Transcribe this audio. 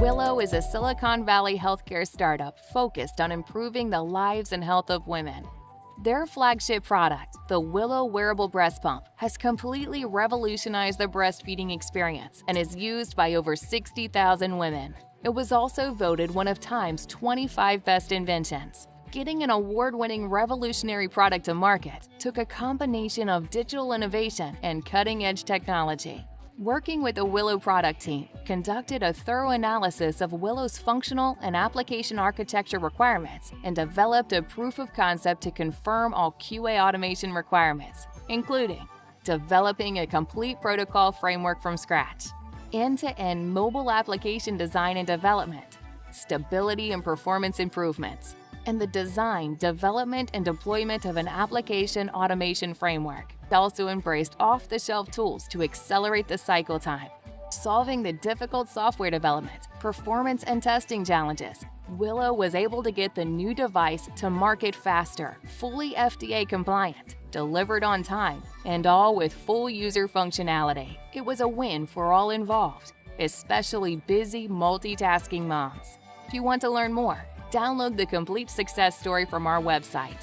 Willow is a Silicon Valley healthcare startup focused on improving the lives and health of women. Their flagship product, the Willow Wearable Breast Pump, has completely revolutionized the breastfeeding experience and is used by over 60,000 women. It was also voted one of Time's 25 best inventions. Getting an award-winning revolutionary product to market took a combination of digital innovation and cutting-edge technology. Working with the Willow product team conducted a thorough analysis of Willow's functional and application architecture requirements and developed a proof of concept to confirm all QA automation requirements, including developing a complete protocol framework from scratch, end-to-end mobile application design and development, stability and performance improvements, and the design, development, and deployment of an application automation framework. It also embraced off-the-shelf tools to accelerate the cycle time. Solving the difficult software development, performance, and testing challenges, Willow was able to get the new device to market faster, fully FDA compliant, delivered on time, and all with full user functionality. It was a win for all involved, especially busy, multitasking moms. If you want to learn more, download the complete success story from our website.